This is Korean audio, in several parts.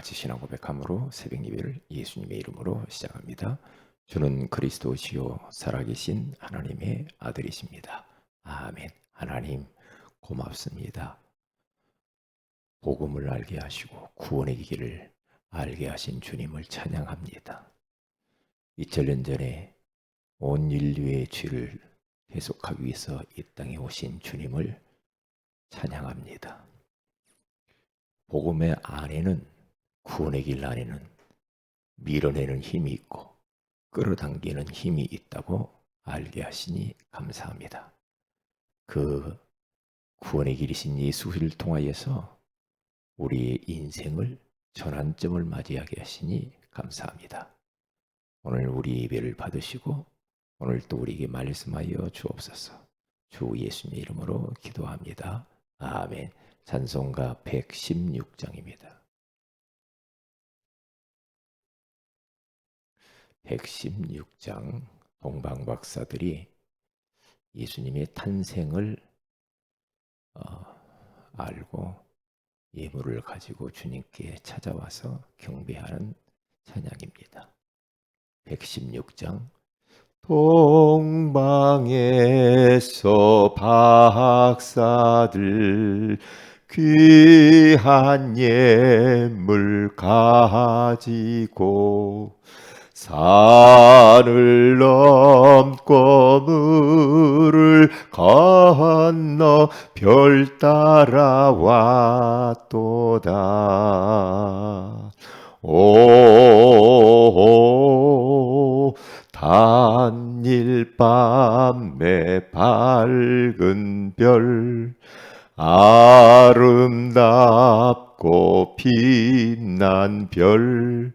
같이 신앙 고백함으로 새벽 예배를 예수님의 이름으로 시작합니다. 주는 그리스도시요 살아계신 하나님의 아들이십니다. 아멘. 하나님 고맙습니다. 복음을 알게 하시고 구원의 길을 알게 하신 주님을 찬양합니다. 2000년 전에 온 인류의 죄를 대속하기 위해서 이 땅에 오신 주님을 찬양합니다. 복음의 안에는, 구원의 길 안에는 밀어내는 힘이 있고 끌어당기는 힘이 있다고 알게 하시니 감사합니다. 그 구원의 길이신 예수를 통하여서 우리의 인생을 전환점을 맞이하게 하시니 감사합니다. 오늘 우리 예배를 받으시고 오늘 또 우리에게 말씀하여 주옵소서. 주 예수님의 이름으로 기도합니다. 아멘. 찬송가 116장입니다. 116장 동방박사들이 예수님의 탄생을 알고 예물을 가지고 주님께 찾아와서 경배하는 찬양입니다. 116장 동방에서 박사들 귀한 예물 가지고 산을 넘고 물을 건너 별 따라왔도다. 오 단일 밤에 밝은 별 아름답고 빛난 별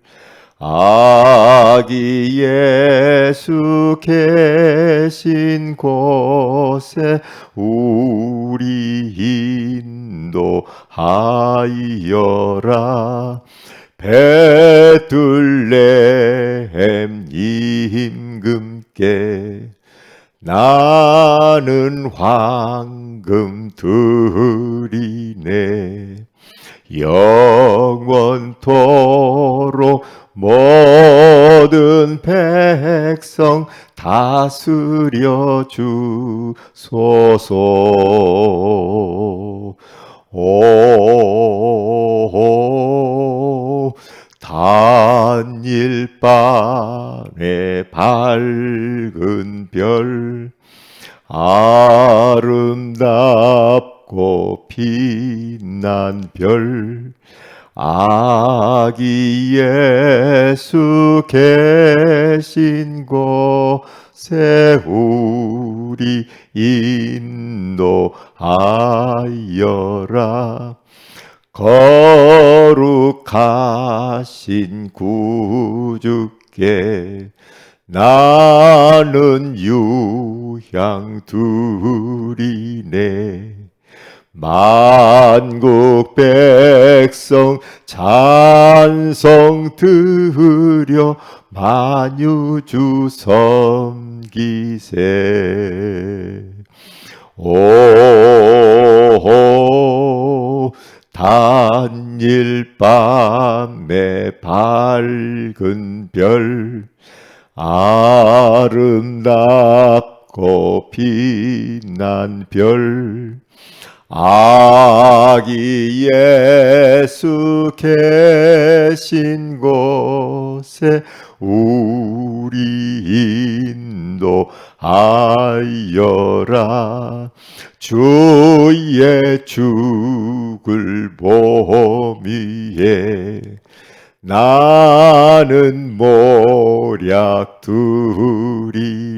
아기 예수 계신 곳에 우리 인도하여라. 베들레헴 임금께 나는 황금 드리네. 영원토록 모든 백성 다스려 주소서. 오 단일 밤에 밝은 별 아름답고 빛난 별 아기 예수 계신 곳에 우리 인도하여라. 거룩하신 구주께 나는 유향 드리네. 만국 백성 찬송 드려 만유주 섬기세. 오 단일 밤에 밝은 별 아름답고 빛난 별 아기 예수 계신 곳에 우리 인도하여라. 주의 죽을 보미에 나는 모략 드리네.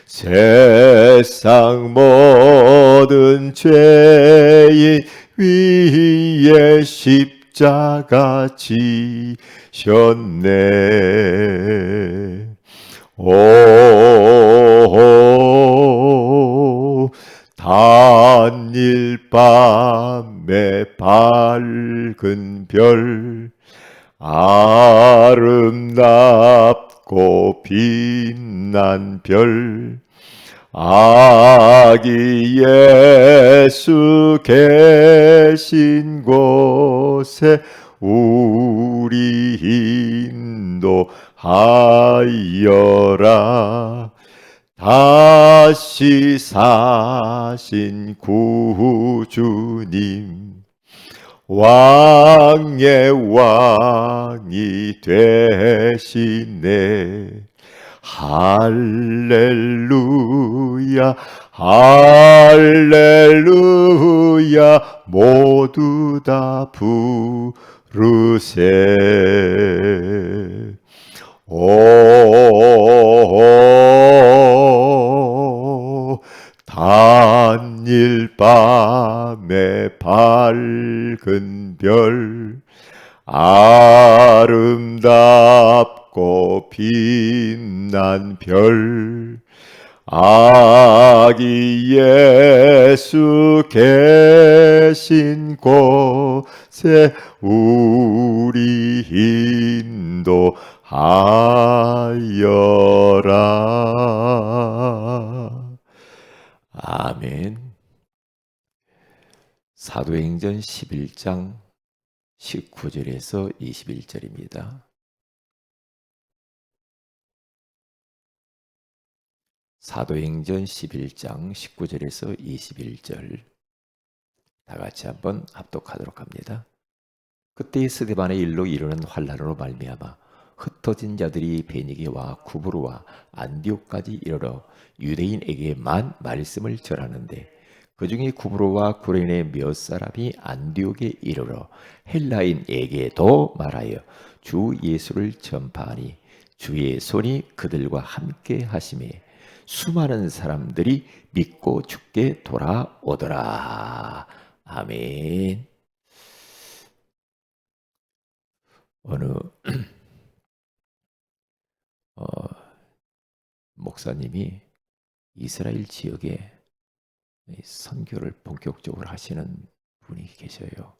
세상 모든 죄인 위에 십자가 지셨네. 오 단일 밤에 밝은 별 아름답고 빛난 별 아기 예수 계신 곳에 우리 인도하여라. 다시 사신 구주님, 왕의 왕이 되시네. 할렐루야, 할렐루야, 모두 다 부르세. 오, 단일 밤의 밝은 별, 아름답고 빛난 별, 아기 예수 계신 곳에 우리 인도하여라. 아멘. 사도행전 11장 19절에서 21절입니다. 사도행전 11장 19절에서 21절 다 같이 한번 합독하도록 합니다. 그때 스데반의 일로 이르는 환난으로 말미암아 흩어진 자들이 베니게와 구브로와 안디옥까지 이르러 유대인에게만 말씀을 전하는데 그 중에 구브로와 구레네 몇 사람이 안디옥에 이르러 헬라인에게도 말하여 주 예수를 전파하니 주의 손이 그들과 함께 하심에 수많은 사람들이 믿고 주께 돌아오더라. 아멘. 어느 목사님이 이스라엘 지역에 선교를 본격적으로 하시는 분이 계셔요.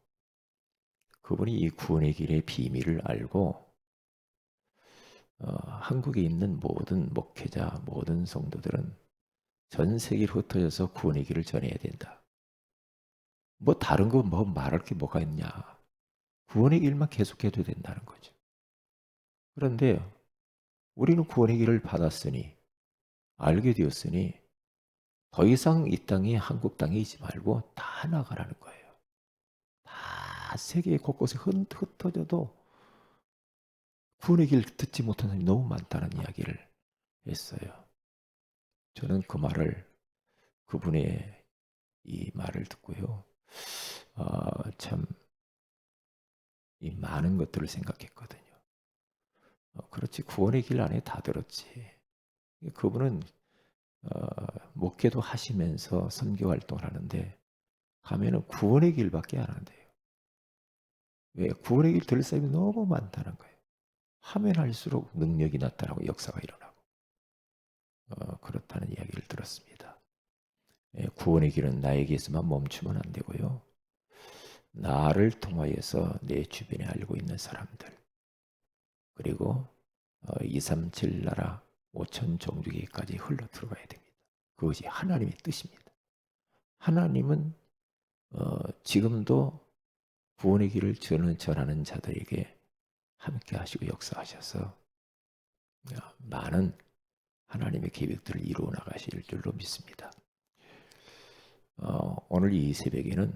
그분이 이 구원의 길의 비밀을 알고 한국에 있는 모든 목회자, 모든 성도들은 전 세계로 흩어져서 구원의 길을 전해야 된다. 뭐 다른 거 뭐 말할 게 뭐가 있냐. 구원의 길만 계속해도 된다는 거죠. 그런데 우리는 구원의 길을 받았으니, 알게 되었으니 더 이상 이 땅이 한국 땅에 있지 말고 다 나가라는 거예요. 다 세계 곳곳에 흩어져도 구원의 길 듣지 못한 사람이 너무 많다는 이야기를 했어요. 저는 그 말을, 그분의 이 말을 듣고요. 참, 이 많은 것들을 생각했거든요. 그렇지, 구원의 길 안에 다 들었지. 그분은 목회도 하시면서 선교 활동을 하는데 가면은 구원의 길밖에 안 한대요. 왜? 구원의 길 들을 사람이 너무 많다는 거예요. 하면 할수록 능력이 나타나고 역사가 일어나고 그렇다는 이야기를 들었습니다. 구원의 길은 나에게서만 멈추면 안 되고요. 나를 통하여서 내 주변에 알고 있는 사람들, 그리고 237 나라 5천 종족에까지 흘러 들어가야 됩니다. 그것이 하나님의 뜻입니다. 하나님은 지금도 구원의 길을 전하는 자들에게 함께 하시고 역사하셔서 많은 하나님의 계획들을 이루어 나가실 줄로 믿습니다. 오늘 이 새벽에는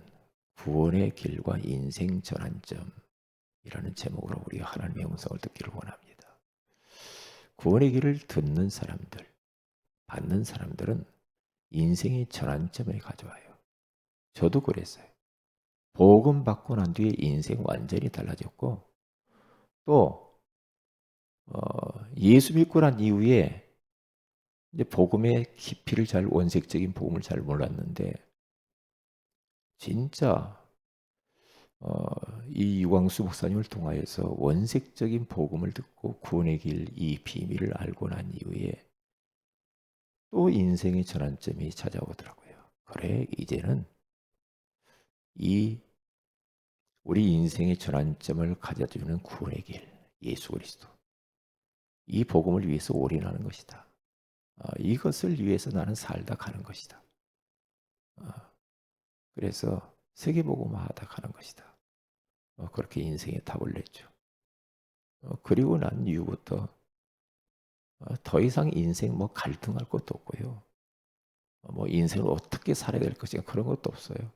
구원의 길과 인생 전환점이라는 제목으로 우리가 하나님의 음성을 듣기를 원합니다. 구원의 길을 듣는 사람들, 받는 사람들은 인생의 전환점을 가져와요. 저도 그랬어요. 복음 받고 난 뒤에 인생 완전히 달라졌고, 또 예수 믿고 난 이후에 이제 복음의 깊이를 원색적인 복음을 잘 몰랐는데 진짜 이 유광수 목사님을 통하여서 원색적인 복음을 듣고 구원의 길 이 비밀을 알고 난 이후에 또 인생의 전환점이 찾아오더라고요. 그래, 이제는 이 우리 인생의 전환점을 가져주는 구원의 길, 예수 그리스도, 이 복음을 위해서 올인하는 것이다. 이것을 위해서 나는 살다 가는 것이다. 그래서 세계복음화하다 가는 것이다. 그렇게 인생에 답을 냈죠. 그리고 난 이후부터 더 이상 인생 뭐 갈등할 것도 없고요. 뭐 인생을 어떻게 살아야 될 것인가 그런 것도 없어요.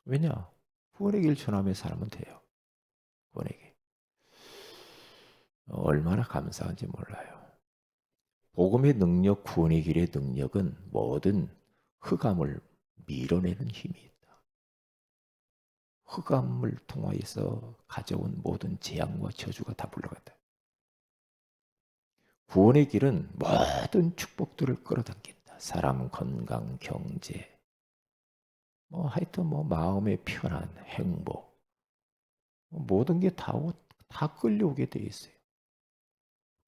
왜냐? 구원의 길 전하며 살면 돼요. 구원의 길. 얼마나 감사한지 몰라요. 복음의 능력, 구원의 길의 능력은 모든 흑암을 밀어내는 힘이 있다. 흑암을 통하여서 가져온 모든 재앙과 저주가 다 물러간다. 구원의 길은 모든 축복들을 끌어당긴다. 사람, 건강, 경제, 뭐 하여튼 뭐 마음의 편안, 행복, 모든 게 다 끌려오게 돼 있어요.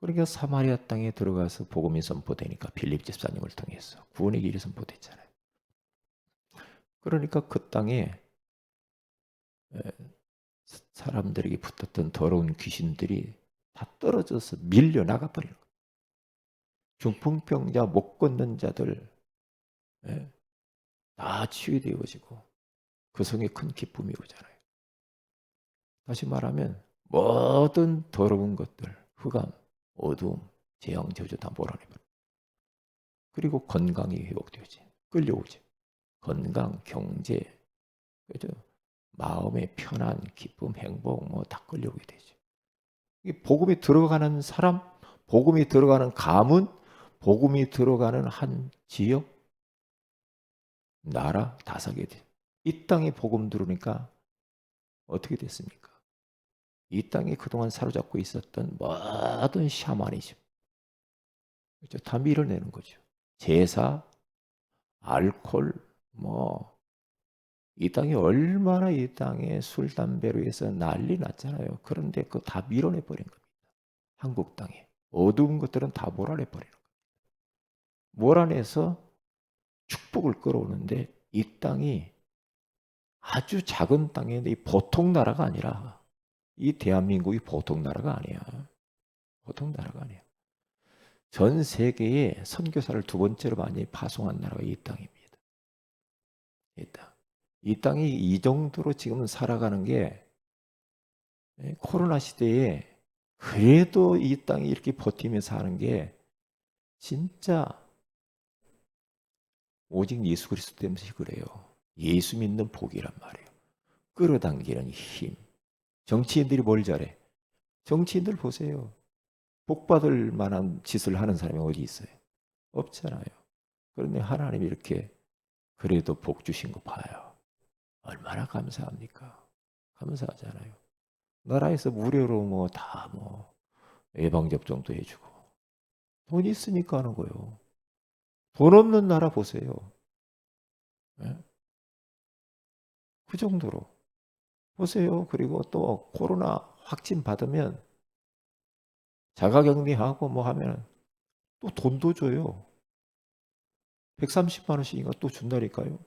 그러니까 사마리아 땅에 들어가서 복음이 선포되니까 빌립 집사님을 통해서 구원의 길이 선포됐잖아요. 그러니까 그 땅에 사람들에게 붙었던 더러운 귀신들이 다 떨어져서 밀려나가 버리는 거예요. 중풍병자, 못 걷는 자들 다 치유되어지고 그 성에 큰 기쁨이 오잖아요. 다시 말하면 모든 더러운 것들, 흑암, 어두움, 재앙, 저주 다 몰아내버려. 그리고 건강이 회복되어지, 끌려오지. 건강, 경제, 그죠? 마음의 편안, 기쁨, 행복 뭐 다 끌려오게 되죠. 이 복음이 들어가는 사람, 복음이 들어가는 가문, 복음이 들어가는 한 지역, 나라 다 사게 돼. 이 땅에 복음 들으니까 어떻게 됐습니까? 이 땅에 그동안 사로잡고 있었던 모든 샤머니즘, 그렇죠? 다 밀어내는 거죠. 제사, 알코올, 뭐 이 땅이 얼마나 이 땅에 술, 담배로 해서 난리 났잖아요. 그런데 그거 다 밀어내 버린 겁니다. 한국 땅에. 어두운 것들은 다 몰아내 버리는 겁니다. 몰아내서 축복을 끌어오는데 이 땅이 아주 작은 땅인데 보통 나라가 아니라 이 대한민국이 보통 나라가 아니야. 보통 나라가 아니야. 전 세계에 선교사를 두 번째로 많이 파송한 나라가 이 땅입니다. 이 땅. 이 땅이 이 정도로 지금 살아가는 게 코로나 시대에 그래도 이 땅이 이렇게 버티면서 하는 게 진짜 오직 예수 그리스도 때문에 그래요. 예수 믿는 복이란 말이에요. 끌어당기는 힘. 정치인들이 뭘 잘해? 정치인들 보세요. 복 받을 만한 짓을 하는 사람이 어디 있어요? 없잖아요. 그런데 하나님이 이렇게 그래도 복 주신 거 봐요. 얼마나 감사합니까? 감사하잖아요. 나라에서 무료로 뭐 다 뭐 예방접종도 해주고 돈 있으니까 하는 거예요. 돈 없는 나라 보세요. 예? 그 정도로 보세요. 그리고 또 코로나 확진 받으면 자가격리하고 뭐 하면 또 돈도 줘요. 130만 원씩인가 또 준다니까요.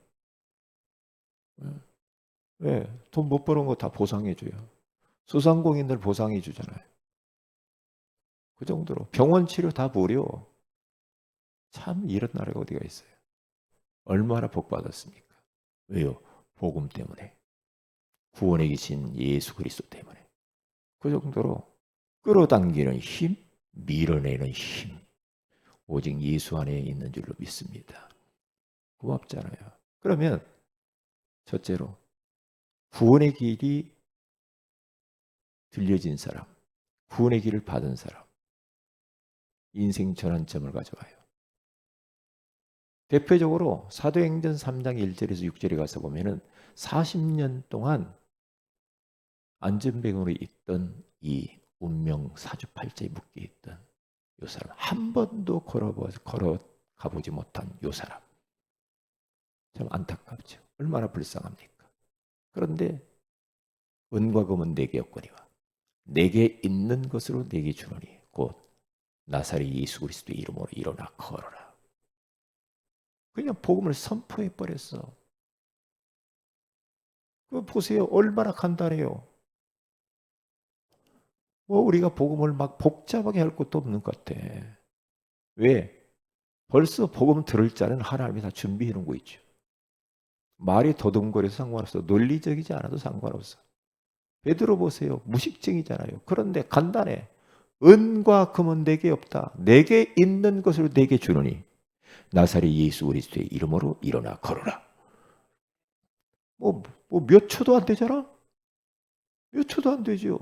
예. 왜? 돈 못 버는 거 다 보상해 줘요. 소상공인들 보상해 주잖아요. 그 정도로 병원 치료 다 무료. 참 이런 나라가 어디가 있어요. 얼마나 복 받았습니까? 왜요? 복음 때문에. 구원에 계신 예수 그리스도 때문에. 그 정도로 끌어당기는 힘, 밀어내는 힘. 오직 예수 안에 있는 줄로 믿습니다. 고맙잖아요. 그러면 첫째로 구원의 길이 들려진 사람, 구원의 길을 받은 사람, 인생 전환점을 가져와요. 대표적으로 사도행전 3장 1절에서 6절에 가서 보면은 40년 동안 안전병으로 있던 이 운명 사주팔자에 묶여 있던 요 사람, 한 번도 걸어가 보지 못한 요 사람. 참 안타깝죠. 얼마나 불쌍합니까? 그런데 은과 금은 내게 없거니와 내게 있는 것으로 내게 주노니 곧 나사렛 예수 그리스도의 이름으로 일어나 걸어라. 그냥 복음을 선포해 버렸어. 그 보세요. 얼마나 간단해요. 뭐 우리가 복음을 막 복잡하게 할 것도 없는 것 같아. 왜? 벌써 복음 들을 자는 하나님이 다 준비해 놓은 거 있죠. 말이 더듬거려서 상관없어. 논리적이지 않아도 상관없어. 베드로 보세요. 무식증이잖아요. 그런데 간단해. 은과 금은 내게 없다. 내게 있는 것으로 내게 주노니 나사렛 예수 그리스도의 이름으로 일어나 걸어라. 몇 초도 안 되잖아? 몇 초도 안 되죠.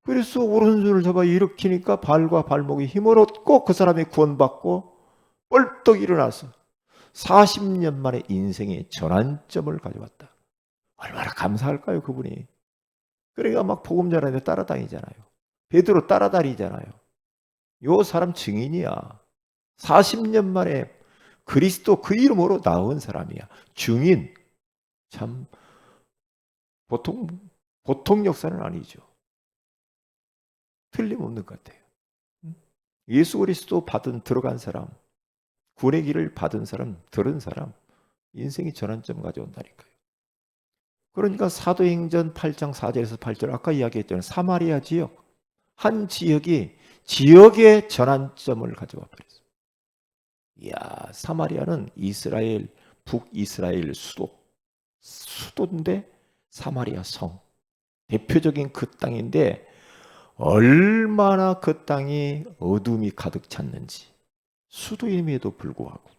그래서 오른손을 잡아 일으키니까 발과 발목에 힘을 얻고 그 사람이 구원받고 벌떡 일어나서 40년 만에 인생의 전환점을 가져왔다. 얼마나 감사할까요, 그분이. 그러니까 막 복음 전하는데 따라다니잖아요. 베드로 따라다니잖아요. 요 사람 증인이야. 40년 만에 그리스도 그 이름으로 나온 사람이야. 증인. 참 보통 역사는 아니죠. 틀림없는 것 같아요. 예수 그리스도 들어간 사람, 구원의 길을 받은 사람, 들은 사람, 인생이 전환점 가져온다니까요. 그러니까 사도행전 8장 4절에서 8절 아까 이야기했잖아요. 사마리아 지역, 한 지역이 지역의 전환점을 가져와 버렸어요. 이야, 사마리아는 이스라엘, 북이스라엘 수도인데 사마리아 성. 대표적인 그 땅인데 얼마나 그 땅이 어둠이 가득 찼는지. 수도임에도 불구하고.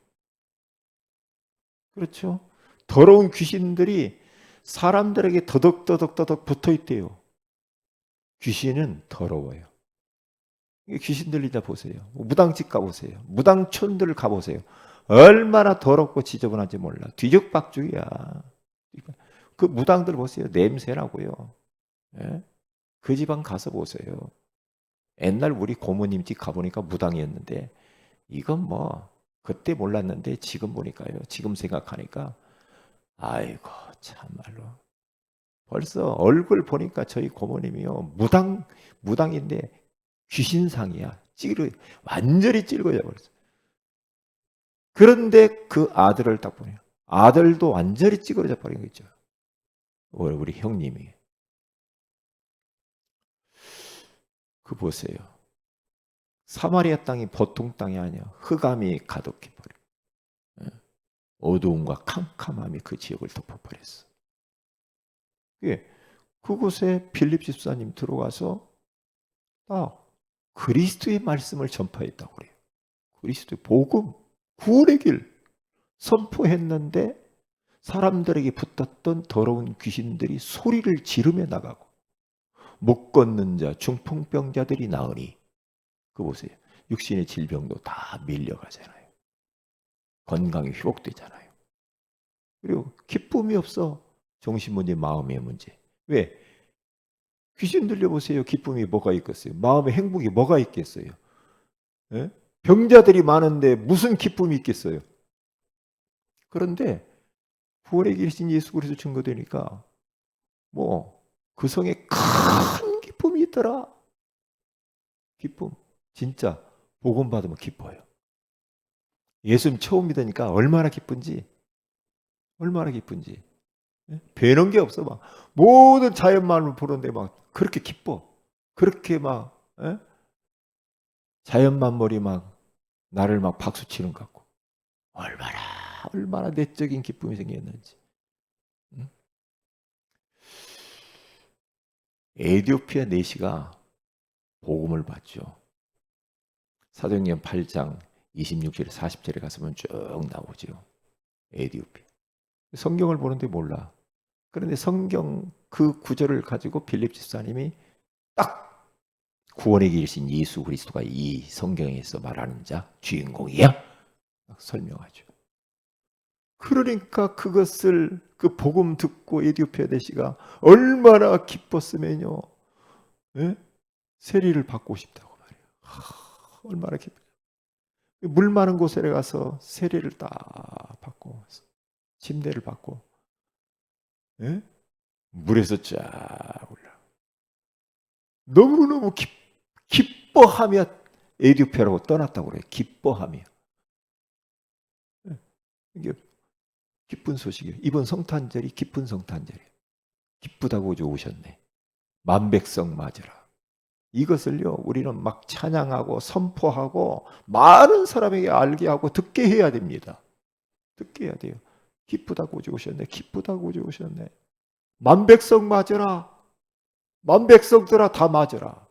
그렇죠? 더러운 귀신들이 사람들에게 더덕더덕 붙어 있대요. 귀신은 더러워요. 귀신 들리다 보세요. 무당집 가보세요. 무당촌들 가보세요. 얼마나 더럽고 지저분한지 몰라. 뒤죽박죽이야. 그 무당들 보세요. 냄새나고요. 예? 그 집안 가서 보세요. 옛날 우리 고모님 집 가보니까 무당이었는데 이건 뭐 그때 몰랐는데 지금 보니까요. 지금 생각하니까 아이고 참말로 벌써 얼굴 보니까 저희 고모님이요. 무당인데 귀신상이야. 완전히 찔거져 버렸어. 그런데 그 아들을 딱 보네요. 아들도 완전히 찌그러져 버린 거 있죠. 우리 형님이. 그 보세요. 사마리아 땅이 보통 땅이 아니야. 흑암이 가득해 버려. 어두움과 캄캄함이 그 지역을 덮어버렸어. 그곳에 빌립 집사님 들어가서 그리스도의 말씀을 전파했다고 그래요. 그리스도의 복음, 구원의 길 선포했는데 사람들에게 붙었던 더러운 귀신들이 소리를 지르며 나가고 못 걷는 자, 중풍병자들이 나으니 그 보세요. 육신의 질병도 다 밀려가잖아요. 건강이 회복되잖아요. 그리고 기쁨이 없어. 정신문제, 마음의 문제. 왜? 귀신 들려보세요. 기쁨이 뭐가 있겠어요? 마음의 행복이 뭐가 있겠어요? 예? 병자들이 많은데 무슨 기쁨이 있겠어요? 그런데 구원의 길이신 예수 그리스도 증거되니까 그 성에 큰 기쁨이 있더라. 기쁨. 진짜 복음 받으면 기뻐요. 예수님 처음 믿으니까 얼마나 기쁜지. 배는 게 없어. 막 모든 자연만을 보는데 막 그렇게 기뻐. 그렇게 막 자연 만물이 막 나를 막 박수 치는 것 같고 얼마나 내적인 기쁨이 생겼는지. 에디오피아 내시가 복음을 받죠. 사도행전 8장 26절 40절에 가서면 쭉 나오죠. 에디오피아. 성경을 보는데 몰라. 그런데 성경 그 구절을 가지고 빌립 집사님이 딱 구원의 길이신 예수 그리스도가 이 성경에서 말하는 자 주인공이야. 설명하죠. 그러니까 그것을 그 복음 듣고 에디오피아 대시가 얼마나 기뻤으면요. 예? 세리를 받고 싶다고 말이에요. 얼마나 기쁘죠. 물 많은 곳에 가서 세리를 딱 받고 침대를 받고 예? 물에서 쫙 올라. 너무너무 기뻐하며 에디오피아라고 떠났다고 그래요. 기뻐하며. 이게 기쁜 소식이에요. 이번 성탄절이 기쁜 성탄절이에요. 기쁘다고 오셨네. 만백성 맞으라. 이것을요 우리는 막 찬양하고 선포하고 많은 사람에게 알게 하고 듣게 해야 됩니다. 듣게 해야 돼요. 기쁘다고 오셨네. 기쁘다고 오셨네. 만백성 맞으라. 만백성들아 다 맞으라.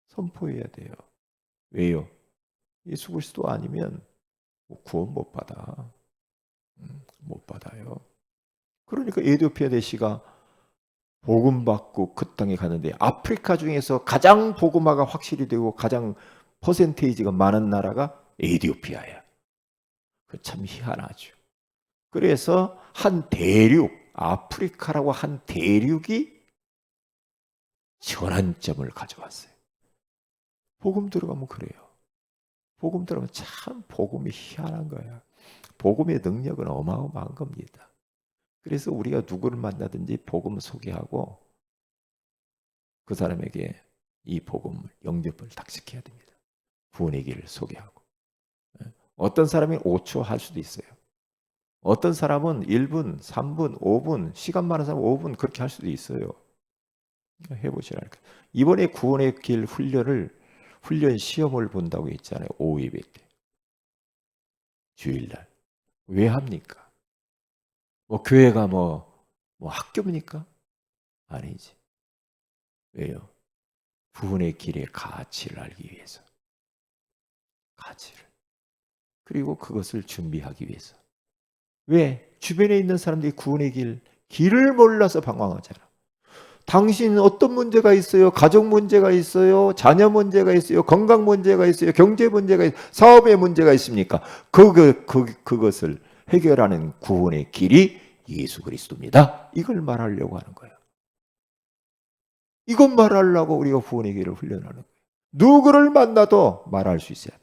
선포해야 돼요. 왜요? 예수 그리스도 아니면 구원 못 받아. 못 받아요. 그러니까 에티오피아 대시가 복음 받고 그 땅에 가는데 아프리카 중에서 가장 복음화가 확실히 되고 가장 퍼센테이지가 많은 나라가 에티오피아야. 그 참 희한하죠. 그래서 한 대륙, 아프리카라고 한 대륙이 전환점을 가져왔어요. 복음 들어가면 그래요. 복음 들어가면 참 복음이 희한한 거야. 복음의 능력은 어마어마한 겁니다. 그래서 우리가 누구를 만나든지 복음을 소개하고 그 사람에게 이 복음을 영접을 닥치게 됩니다. 구원의 길을 소개하고. 어떤 사람이 5초 할 수도 있어요. 어떤 사람은 1분, 3분, 5분, 시간 많은 사람은 5분 그렇게 할 수도 있어요. 해보시라니까. 이번에 구원의 길 훈련 시험을 본다고 했잖아요. 5예배 때. 주일날. 왜 합니까? 뭐 교회가 뭐 학교입니까? 아니지. 왜요? 구원의 길의 가치를 알기 위해서. 가치를. 그리고 그것을 준비하기 위해서. 왜? 주변에 있는 사람들이 구원의 길을 몰라서 방황하잖아. 당신 어떤 문제가 있어요? 가족 문제가 있어요? 자녀 문제가 있어요? 건강 문제가 있어요? 경제 문제가 있어요? 사업의 문제가 있습니까? 그것을 해결하는 구원의 길이 예수 그리스도입니다. 이걸 말하려고 하는 거예요. 이것 말하려고 우리가 구원의 길을 훈련하는 거예요. 누구를 만나도 말할 수 있어야 돼.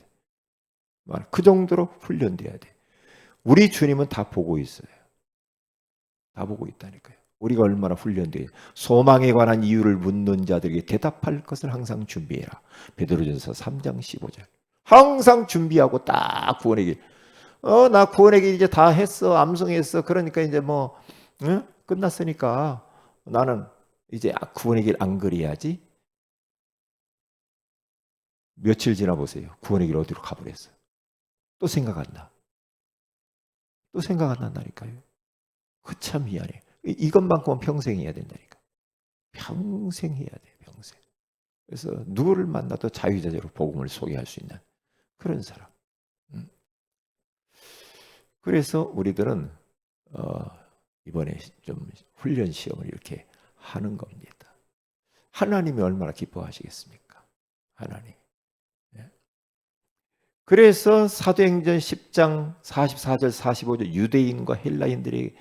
그 정도로 훈련돼야 돼. 우리 주님은 다 보고 있어요. 다 보고 있다니까요. 우리가 얼마나 훈련돼요. 소망에 관한 이유를 묻는 자들에게 대답할 것을 항상 준비해라. 베드로전서 3장 15절. 항상 준비하고 딱 구원의 길. 나 구원의 길 이제 다 했어. 암송했어. 그러니까 이제 응? 끝났으니까 나는 이제 구원의 길 안 그려야지. 며칠 지나 보세요. 구원의 길 어디로 가버렸어요. 또 생각 안 나. 또 생각 안 난다니까요. 그 참 미안해. 이것만큼은 평생 해야 된다니까. 평생 해야 돼. 평생. 그래서 누구를 만나도 자유자재로 복음을 소개할 수 있는 그런 사람. 그래서 우리들은 이번에 좀 훈련 시험을 이렇게 하는 겁니다. 하나님이 얼마나 기뻐하시겠습니까? 하나님. 그래서 사도행전 10장 44절 45절 유대인과 헬라인들이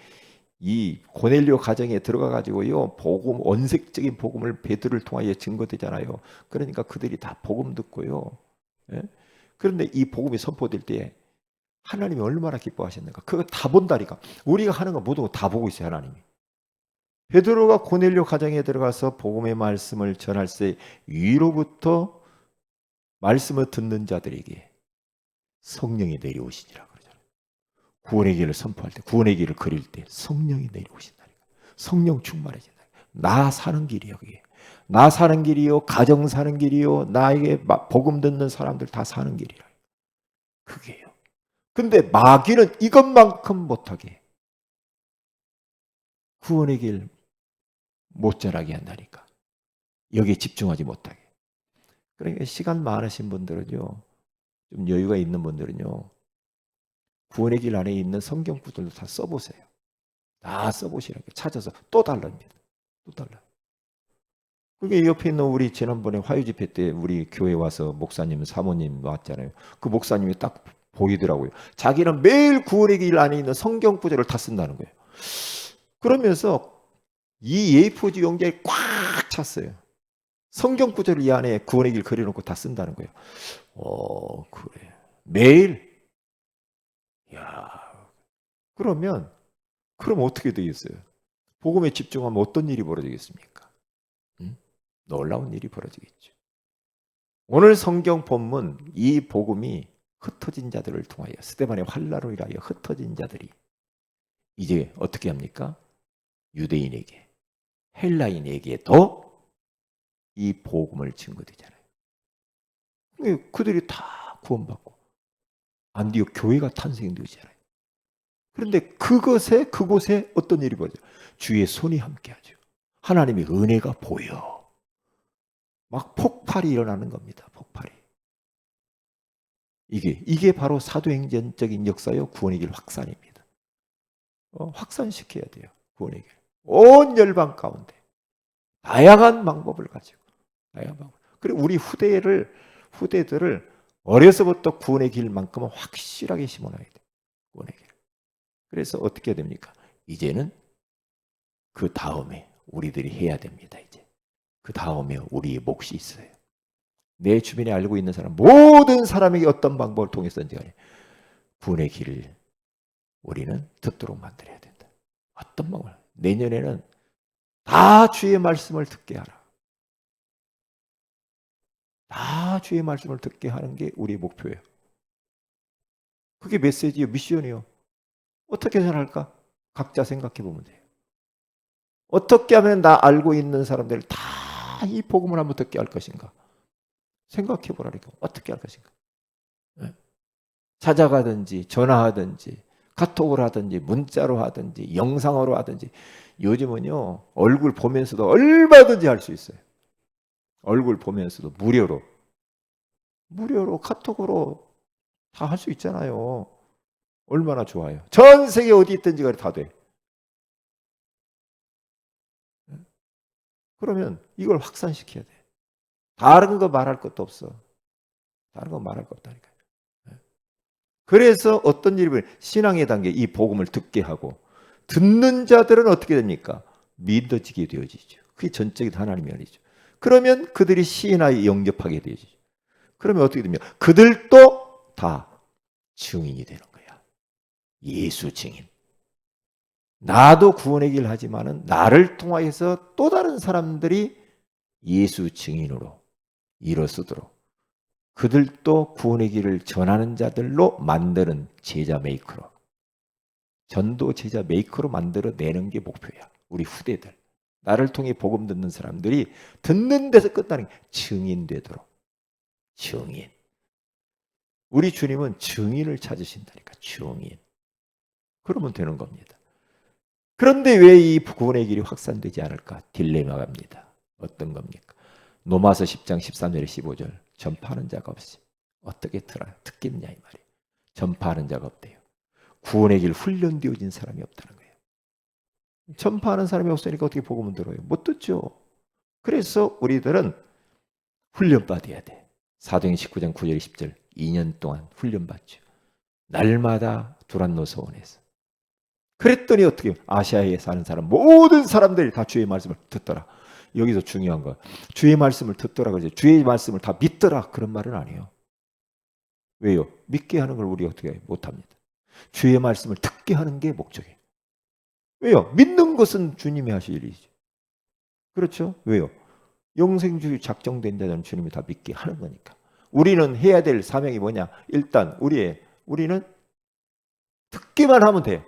이 고넬료 가정에 들어가 가지고요 복음 원색적인 복음을 베드로를 통하여 증거되잖아요. 그러니까 그들이 다 복음 듣고요. 예? 그런데 이 복음이 선포될 때 하나님이 얼마나 기뻐하셨는가? 그거 다 본다니까. 우리가 하는 거 모두 다 보고 있어요, 하나님이. 베드로가 고넬료 가정에 들어가서 복음의 말씀을 전할 때 위로부터 말씀을 듣는 자들에게 성령이 내려오시니라 그러잖아요. 구원의 길을 선포할 때, 구원의 길을 그릴 때 성령이 내려오신다니까. 성령 충만해진다. 나 사는 길이요, 그게. 나 사는 길이요, 가정 사는 길이요, 나에게 복음 듣는 사람들 다 사는 길이라. 그게요. 근데 마귀는 이것만큼 못하게 구원의 길 못 전하게 한다니까. 여기에 집중하지 못하게. 그러니까 시간 많으신 분들은요, 좀 여유가 있는 분들은요, 구원의 길 안에 있는 성경 구절도 다 써보세요. 다 써보시라고 찾아서 또 달랍니다. 또 달라. 그게 옆에 있는 우리 지난번에 화요 집회 때 우리 교회 와서 목사님, 사모님 왔잖아요. 그 목사님이 딱 보이더라고요. 자기는 매일 구원의 길 안에 있는 성경 구절을 다 쓴다는 거예요. 그러면서 이 A4지 용지에 꽉 찼어요. 성경 구절을 이 안에 구원의 길 그려놓고 다 쓴다는 거예요. 그래. 매일? 야, 그럼 어떻게 되겠어요? 복음에 집중하면 어떤 일이 벌어지겠습니까? 놀라운 일이 벌어지겠죠. 오늘 성경 본문 이 복음이 흩어진 자들을 통하여 스데반의 환난으로 인하여 흩어진 자들이 이제 어떻게 합니까? 유대인에게 헬라인에게도 이 복음을 증거되잖아요. 그들이 다 구원받고 안디옥 교회가 탄생되잖아요. 그런데 그곳에 어떤 일이 벌어져요? 주의 손이 함께하죠. 하나님의 은혜가 보여. 막 폭발이 일어나는 겁니다. 폭발이. 이게 바로 사도행전적인 역사요. 구원의 길 확산입니다. 확산시켜야 돼요. 구원의 길. 온 열방 가운데 다양한 방법을 가지고 다양한 방법. 그리고 우리 후대들을 어려서부터 구원의 길만큼은 확실하게 심어놔야 돼. 구원의 길. 그래서 어떻게 됩니까? 이제는 그 다음에 우리들이 해야 됩니다. 이제 그 다음에 우리의 몫이 있어요. 내 주변에 알고 있는 사람, 모든 사람에게 어떤 방법을 통해서든지 간에 구원의 길을 우리는 듣도록 만들어야 된다. 어떤 방법을? 내년에는 다 주의 말씀을 듣게 하라. 다 주의 말씀을 듣게 하는 게 우리의 목표예요. 그게 메시지요, 미션이요. 어떻게 전할까? 각자 생각해 보면 돼요. 어떻게 하면 나 알고 있는 사람들 다 이 복음을 한번 듣게 할 것인가? 생각해 보라니까. 어떻게 할 것인가? 찾아가든지 전화하든지 카톡을 하든지 문자로 하든지 영상으로 하든지 요즘은요 얼굴 보면서도 얼마든지 할 수 있어요. 얼굴 보면서도 무료로 카톡으로 다 할 수 있잖아요. 얼마나 좋아요. 전 세계 어디 있든지 다 돼. 그러면 이걸 확산시켜야 돼. 다른 거 말할 것도 없어. 다른 거 말할 거 없다니까요. 그래서 어떤 일이 신앙의 단계 이 복음을 듣게 하고 듣는 자들은 어떻게 됩니까? 믿어지게 되어지죠. 그게 전적인 하나님의 은혜죠. 그러면 그들이 시인하에 영접하게 되어지죠. 그러면 어떻게 됩니까? 그들도 다 증인이 되는 거야. 예수 증인. 나도 구원의 길 하지만은 나를 통하여서 또 다른 사람들이 예수 증인으로 일어서도록 그들도 구원의 길을 전하는 자들로 만드는 제자 메이커로 전도 제자 메이커로 만들어내는 게 목표야. 우리 후대들. 나를 통해 복음 듣는 사람들이 듣는 데서 끝나는 게 증인되도록. 증인. 우리 주님은 증인을 찾으신다니까. 증인. 그러면 되는 겁니다. 그런데 왜 이 구원의 길이 확산되지 않을까? 딜레마입니다. 어떤 겁니까? 로마서 10장 13절에 15절. 전파하는 자가 없이 어떻게 듣겠냐 이 말이에요. 전파하는 자가 없대요. 구원의 길 훈련되어진 사람이 없다는 거예요. 전파하는 사람이 없으니까 어떻게 복음을 들어요? 못 듣죠. 그래서 우리들은 훈련받아야 돼. 사도행 19장 9절 10절 2년 동안 훈련받죠. 날마다 두란노 서원에서. 그랬더니 어떻게 아시아에 사는 사람 모든 사람들이 다 주의 말씀을 듣더라. 여기서 중요한 거 주의 말씀을 듣더라 그러죠. 주의 말씀을 다 믿더라 그런 말은 아니에요. 왜요? 믿게 하는 걸 우리가 어떻게 못합니다. 주의 말씀을 듣게 하는 게 목적이에요. 왜요? 믿는 것은 주님이 하실 일이죠. 그렇죠? 왜요? 영생주의 작정된 자는 주님이 다 믿게 하는 거니까. 우리는 해야 될 사명이 뭐냐? 일단 우리는 듣기만 하면 돼요.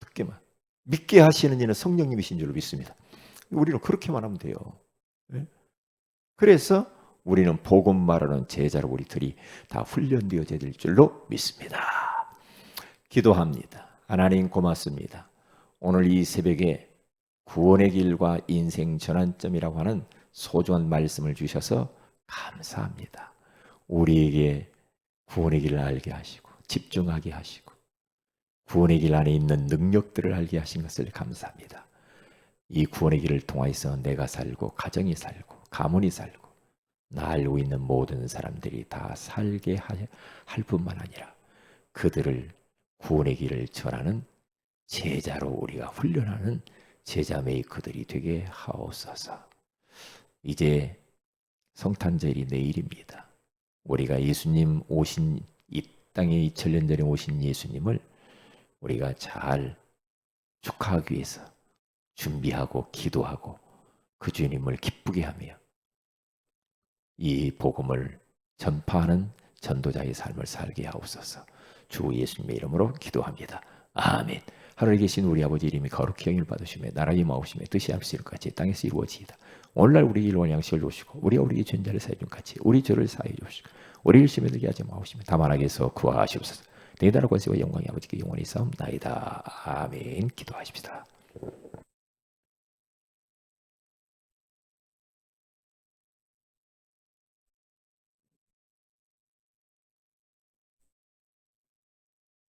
듣기만. 믿게 하시는 이는 성령님이신 줄로 믿습니다. 우리는 그렇게만 하면 돼요. 그래서 우리는 복음 말하는 제자로 우리들이 다 훈련되어져야 될 줄로 믿습니다. 기도합니다. 하나님 고맙습니다. 오늘 이 새벽에 구원의 길과 인생 전환점이라고 하는 소중한 말씀을 주셔서 감사합니다. 우리에게 구원의 길을 알게 하시고 집중하게 하시고 구원의 길 안에 있는 능력들을 알게 하신 것을 감사합니다. 이 구원의 길을 통해서 내가 살고 가정이 살고 가문이 살고 나 알고 있는 모든 사람들이 다 살게 할 뿐만 아니라 그들을 구원의 길을 전하는 제자로 우리가 훈련하는 제자 메이커들이 되게 하옵소서. 이제 성탄절이 내일입니다. 우리가 예수님 오신 이 땅에 2000년 전에 오신 예수님을 우리가 잘 축하하기 위해서 준비하고 기도하고 그 주님을 기쁘게 하며 이 복음을 전파하는 전도자의 삶을 살게 하옵소서. 주 예수님의 이름으로 기도합니다. 아멘. 하늘에 계신 우리 아버지 이름이 거룩히 영을 받으시며 나라의 마옵시며 뜻이 앞시는 같이 땅에서 이루어지이다. 오늘날 우리에게 일원 양식을 주시고 우리가 우리에게 죄인자를 사해 준 같이 우리 죄를 사해 주시고 우리 일심에 들게 하지 마옵시며 다만 악에서 구하시옵소서. 내 나라 권세와 영광이 아버지께 영원히 싸움나이다. 아멘. 기도하십시다.